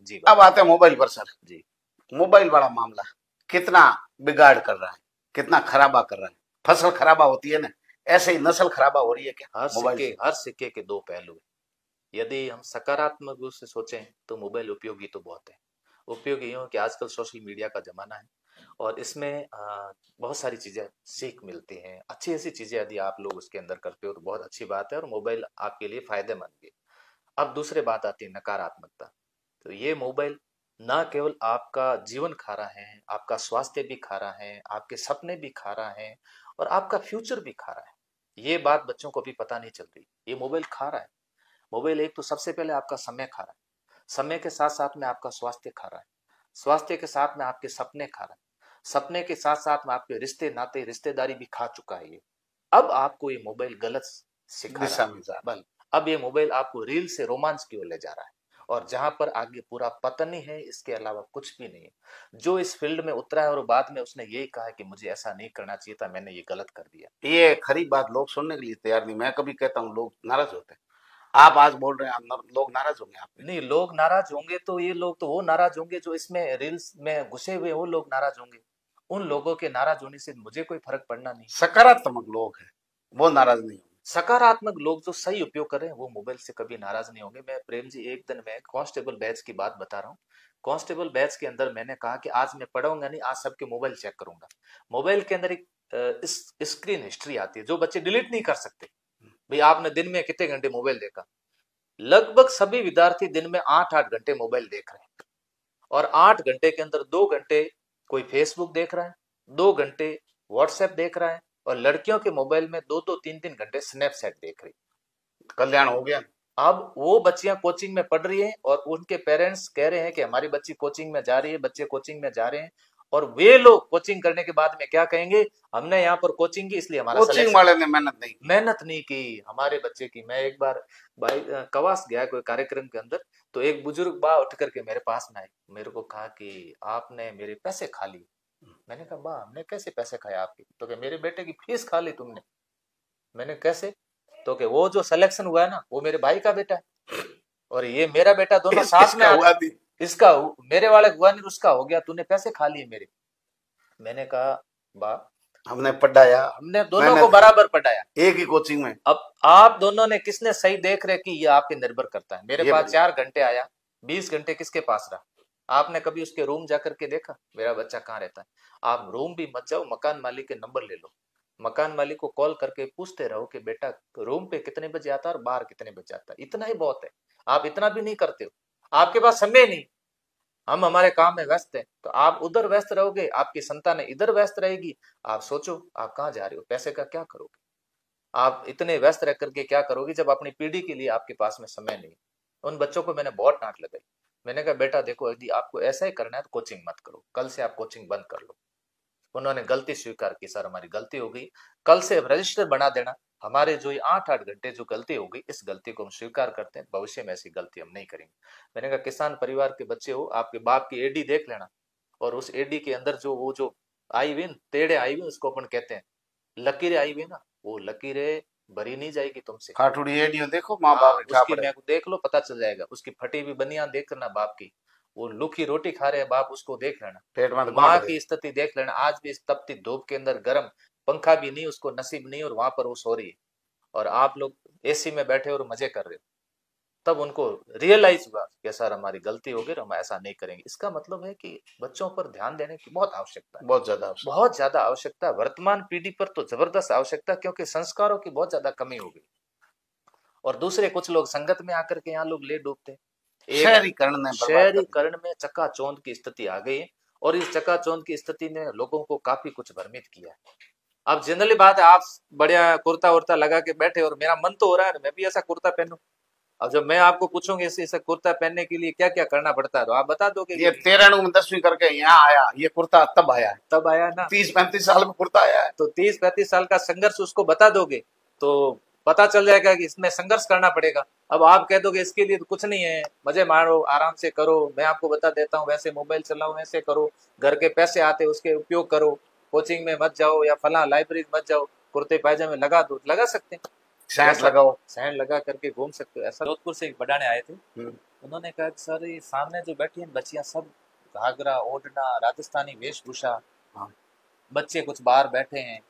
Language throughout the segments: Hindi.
जी अब आते हैं मोबाइल पर सर। जी। मोबाइल बड़ा मामला, कितना बिगाड़ कर रहा है, कितना खराबा कर रहा है। फसल खराबा होती है ना, ऐसे ही नस्ल खराबा हो रही है क्या मोबाइल से? हर सिक्के के दो पहलू हैं। यदि हम सकारात्मक रूप से सोचें तो मोबाइल उपयोगी तो बहुत है। उपयोगी यूँ कि आजकल सोशल मीडिया का जमाना है और इसमें बहुत सारी चीजें सीख मिलती हैं, अच्छी ऐसी चीजें यदि आप लोग उसके अंदर करते हो तो बहुत अच्छी बात है और मोबाइल आपके लिए फायदेमंद भी। अब दूसरी बात आती है नकारात्मकता। तो ये मोबाइल ना केवल आपका जीवन खा रहा है, आपका स्वास्थ्य भी खा रहा है, आपके सपने भी खा रहा है और आपका फ्यूचर भी खा रहा है। ये बात बच्चों को भी पता नहीं चल रही। ये मोबाइल खा रहा है। मोबाइल एक तो सबसे पहले आपका समय खा रहा है, समय के साथ साथ में आपका स्वास्थ्य खा रहा है, स्वास्थ्य के साथ में आपके सपने खा रहा है, सपने के साथ साथ में आपके रिश्ते नाते रिश्तेदारी भी खा चुका है ये। अब आपको ये मोबाइल गलत सिखा रहा दिशा है। में जा रहा बल अब ये मोबाइल आपको रील से रोमांच की ओर ले जा रहा है और जहां पर आगे पूरा पतन ही है, इसके अलावा कुछ भी नहीं है। जो इस फील्ड में उतरा है और बाद में उसने यही कहा है कि मुझे ऐसा नहीं करना चाहिए था, मैंने ये गलत कर दिया। है। ये खरी बात लोग सुनने के लिए तैयार नहीं। मैं कभी कहता हूँ लोग नाराज होते हैं, आप आज बोल रहे हैं लोग नाराज होंगे आप पे। नहीं, लोग नाराज होंगे तो ये लोग तो वो नाराज होंगे जो इसमें रील्स में घुसे हुए, वो लोग नाराज होंगे। उन लोगों के नाराज होने से मुझे कोई फर्क पड़ना नहीं। सकारात्मक लोग हैं वो नाराज नहीं होंगे। सकारात्मक लोग जो सही उपयोग कर रहे हैं वो मोबाइल से कभी नाराज नहीं होंगे। मैं प्रेम जी एक दिन में कांस्टेबल बैच की बात बता रहा हूँ। कांस्टेबल बैच के अंदर मैंने कहा कि आज मैं पढ़ूंगा नहीं, आज सबके मोबाइल चेक करूंगा। मोबाइल के अंदर एक इस स्क्रीन हिस्ट्री आती है जो बच्चे डिलीट नहीं कर सकते। भाई आपने दिन में कितने घंटे मोबाइल देखा? लगभग सभी विद्यार्थी दिन में 8-8 घंटे मोबाइल देख रहे हैं और 8 घंटे के अंदर 2 घंटे कोई फेसबुक देख रहा है, 2 घंटे व्हाट्सएप देख रहा है और लड़कियों के मोबाइल में 2-2 3-3 घंटे स्नैपचैट देख रही। कल्याण हो गया। अब वो बच्चियां कोचिंग में पढ़ रही हैं और उनके पेरेंट्स कह रहे हैं कि हमारी बच्ची कोचिंग में जा रही है, बच्चे कोचिंग में जा रहे हैं। और वे लोग कोचिंग करने के बाद में क्या कहेंगे? हमने यहाँ पर कोचिंग की इसलिए हमारा कोचिंग सिलेक्शन, वाले ने मेहनत नहीं की हमारे बच्चे की। मैं एक बार भाई कवास गया कोई कार्यक्रम के अंदर, तो एक बुजुर्ग बा उठ करके मेरे पास में आई, मेरे को कहा कि आपने मेरे पैसे खा लिए। मैंने कहा बा हमने कैसे पैसे खाए आपके? तो कि मेरे बेटे की फीस खा ली तुमने। मैंने कैसे? तो कि वो जो सिलेक्शन हुआ है ना वो मेरे भाई का बेटा है और ये मेरा बेटा, दोनों साथ में हुआ थी। इसका मेरे वाले हुआ नहीं, उसका हो गया, तूने पैसे खा लिए मेरे। मैंने कहा बा हमने पढ़ाया, हमने दोनों को बराबर पढ़ाया एक ही कोचिंग में। अब आप दोनों ने किसने सही देख रहे कि ये आप पे निर्भर करता है। मेरे पास 4 घंटे आया, 20 घंटे किसके पास रहा? आपने कभी उसके रूम जाकर के देखा मेरा बच्चा कहाँ रहता है? आप रूम भी मत जाओ, मकान मालिक के नंबर ले लो, मकान मालिक को कॉल करके पूछते रहो कि बेटा रूम पे कितने बजे आता है और बाहर कितने बजे आता है। इतना ही बहुत है। आप इतना भी नहीं करते हो, आपके पास समय नहीं। हम हमारे काम में व्यस्त हैं, तो आप उधर व्यस्त रहोगे, आपकी संतान इधर व्यस्त रहेगी। आप सोचो आप कहाँ जा रहे हो, पैसे का क्या करोगे? आप इतने व्यस्त रह करके क्या करोगे जब अपनी पीढ़ी के लिए आपके पास में समय नहीं? उन बच्चों को मैंने बहुत डांट लगाई। मैंने कहा बेटा देखो, यदि आपको ऐसा ही करना है तो कोचिंग मत करो, कल से आप कोचिंग बंद कर लो। उन्होंने गलती स्वीकार की, सर हमारी गलती हो गई, कल से रजिस्टर बना देना। हमारे जो ये 8-8 घंटे जो गलती हो गई, इस गलती को हम स्वीकार करते हैं, भविष्य में ऐसी गलती हम नहीं करेंगे। मैंने कहा किसान परिवार के बच्चे हो, आपके बाप की एडी देख लेना और उस एडी के अंदर जो वो जो आई हुई टेढ़े आई हुई, उसको अपन कहते हैं लकीरें आई हुई ना, वो लकीरें भरी नहीं जाएगी तुमसे। खाटुड़ी एडियो देखो, माँ हाँ बाप बिठा उसकी पड़े। मैं देख लो, पता चल जाएगा। उसकी फटी हुई बनियान देख करना बाप की, वो लुकी रोटी खा रहे हैं बाप, उसको देख लेना। पेट में तो माँ गांठ की गई। स्थिति देख लेना, आज भी इस तपती धूप के अंदर गर्म, पंखा भी नहीं उसको नसीब नहीं और वहां पर वो सो रही है और आप लोग एसी में बैठे और मजे कर रहे हो। तब उनको रियलाइज हुआ कि सर हमारी गलती हो गई और हम ऐसा नहीं करेंगे। इसका मतलब है कि बच्चों पर ध्यान देने की बहुत आवश्यकता है, बहुत ज्यादा आवश्यक। बहुत ज्यादा आवश्यकता है। वर्तमान पीढ़ी पर तो जबरदस्त आवश्यकता है, क्योंकि संस्कारों की बहुत ज्यादा कमी हो गई और दूसरे कुछ लोग संगत में आकर के यहाँ लोग ले डूबते हैं। शहरीकरण ने बर्बाद कर दिया। शहरीकरण में चकाचौंध की स्थिति आ गई है और इस चकाचौंध की स्थिति ने लोगों को काफी कुछ भ्रमित किया है। अब जनरली बात है, आप बढ़िया कुर्ता उर्ता लगा के बैठे और मेरा मन तो हो रहा है मैं भी ऐसा कुर्ता पहनूं। अब जब मैं आपको पूछूंगी इसे कुर्ता पहनने के लिए क्या क्या करना पड़ता है, तो आप बता दोगे ये 13 में 10वीं करके यहाँ आया, ये कुर्ता तब आया है। तब आया ना, 30-35 साल में कुर्ता आया है। तो 30-35 साल का संघर्ष उसको बता दोगे तो पता चल जाएगा कि इसमें संघर्ष करना पड़ेगा। अब आप कह दोगे इसके लिए तो कुछ नहीं है, मजे मारो आराम से करो, मैं आपको बता देता हूँ, वैसे मोबाइल चलाओ, वैसे करो, घर के पैसे आते उसके उपयोग करो, कोचिंग में मत जाओ या फला लाइब्रेरी मत जाओ, कुर्ते पायजामे लगा दो, लगा सकते हैं, सैंट लगाओ। सैंड लगा करके घूम सकते हो। ऐसा जोधपुर से एक बढ़ाने आए थे, उन्होंने कहा कि सर ये सामने जो बैठी हैं बच्चियां सब घाघरा ओढ़ना राजस्थानी वेशभूषा, हाँ। बच्चे कुछ बाहर बैठे हैं।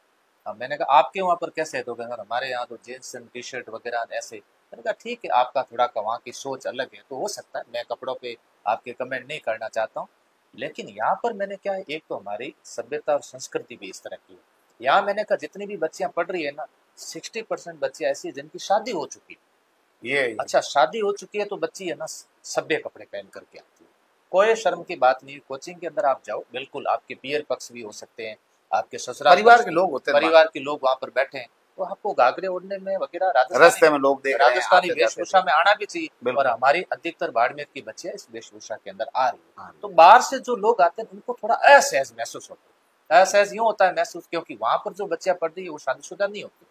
अब मैंने कहा आपके वहाँ पर कैसे है, तो कहना हमारे यहाँ तो जींस एंड टी शर्ट वगैरह ऐसे। मैंने कहा ठीक है, आपका थोड़ा वहाँ की सोच अलग है तो हो सकता है, मैं कपड़ों पे आपके कमेंट नहीं करना चाहता हूँ। लेकिन यहाँ पर मैंने क्या है, एक तो हमारी सभ्यता और संस्कृति भी इस तरह की है। यहाँ मैंने कहा जितनी भी बच्चियां पढ़ रही है ना, 60% बच्चियां ऐसी है जिनकी शादी हो चुकी है। ये अच्छा, शादी हो चुकी है तो बच्ची है ना सभ्य कपड़े पहन करके आती है, कोई शर्म की बात नहीं है। कोचिंग के अंदर आप जाओ, बिल्कुल आपके पियर पक्ष भी हो सकते हैं, आपके ससुराल परिवार पक्ष के भी, लोग होते हैं, परिवार के लोग वहां पर बैठे हैं, तो आपको घाघरे ओढ़ने में वगैरह रास्ते में लोग देख रहे हैं, राजस्थानी आते जाते वेशभूषा थे। में आना भी चाहिए। और बिल्कुल। हमारी अधिकतर बाड़मेर की बच्चियां इस वेशभूषा के अंदर आ रही है, हाँ। तो बाहर से जो लोग आते हैं उनको थोड़ा असहज महसूस होता है। असहज यूं होता है महसूस क्योंकि वहां पर जो बच्चियां पढ़ रही है वो शादीशुदा नहीं होती,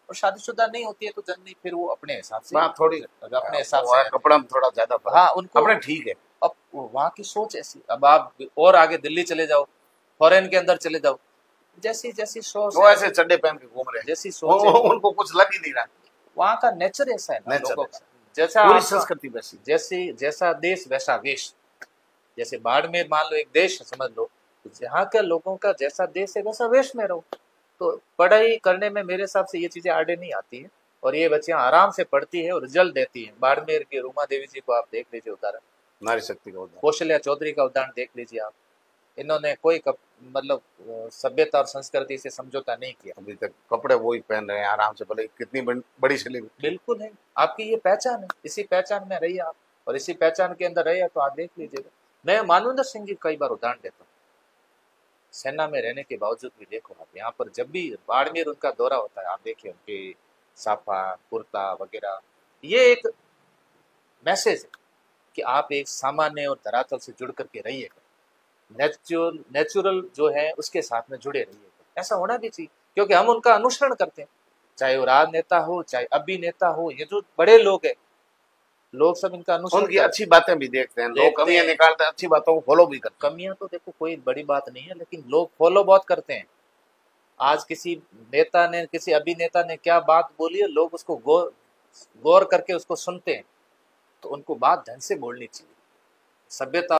और शादीशुदा नहीं होती है तो जननी फिर वो अपने हिसाब से, बात थोड़ी अपने हिसाब वो है, से, कपड़ा में थोड़ा ज्यादा फर्क। हाँ उनको अपने ठीक है। अब वहाँ की सोच ऐसी। अब आप और आगे दिल्ली चले जाओ, फॉरेन के अंदर चले जाओ, जैसी जैसी सोच वो ऐसे चड्डे पहन के घूम रहे हैं, जैसी सोच है, उनको कुछ लग ही नहीं रहा। वहाँ का नेचर ऐसा है ना नेचर लोगों का, ऐसा, जैसा पूरी आपका संस्कृति वैसी। जैसी जैसा देश वैसा वेश। जैसे बाड़मेर मान लो एक देश है समझ लो, तो जहाँ के लोगों का जैसा देश है वैसा वेश में रहो। तो पढ़ाई करने में मेरे हिसाब से ये चीजें आड़े नहीं आती है, और ये बच्चियां आराम से पढ़ती है और रिजल्ट देती है। बाड़मेर की रूमा देवी जी को आप देख लीजिए उदाहरण, नारी शक्ति का उदाहरण। कौशल्या चौधरी का उदाहरण देख लीजिए आप। इन्होंने कोई मतलब सभ्यता और संस्कृति से समझौता नहीं किया। अभी तक कपड़े वो ही पहन रहे हैं आराम से, भले कितनी बड़ी सेलिब्रिटी। बिल्कुल है, आपकी ये पहचान है, इसी पहचान में रहिए आप, और इसी पहचान के अंदर रहिए तो आप देख लीजिएगा। मैं मानवेंद्र सिंह जी कई बार उदाहरण देता हूँ, सेना में रहने के बावजूद भी देखो आप यहाँ पर जब भी बाड़मेर उनका दौरा होता है, आप देखिए उनके साफा कुर्ता वगैरह, ये एक मैसेज है कि आप एक सामान्य और धरातल से जुड़ करके रहिएगा, नेचुरल जो है उसके साथ में जुड़े रहिएगा। ऐसा होना भी चाहिए क्योंकि हम उनका अनुसरण करते हैं, चाहे वो राजनेता हो चाहे अभिनेता हो, ये जो बड़े लोग हैं, लोग सब इनका अनुसरण उनकी अच्छी बातें भी देखते हैं लोग, कमियां निकालते हैं, अच्छी बातों को फॉलो भी करते हैं। कमियां तो देखो कोई बड़ी बात नहीं है, लेकिन लोग फॉलो बहुत करते हैं। आज किसी नेता ने किसी अभिनेता ने क्या बात बोली है, लोग उसको गौर करके उसको सुनते हैं, तो उनको बात ढंग से बोलनी चाहिए। सभ्यता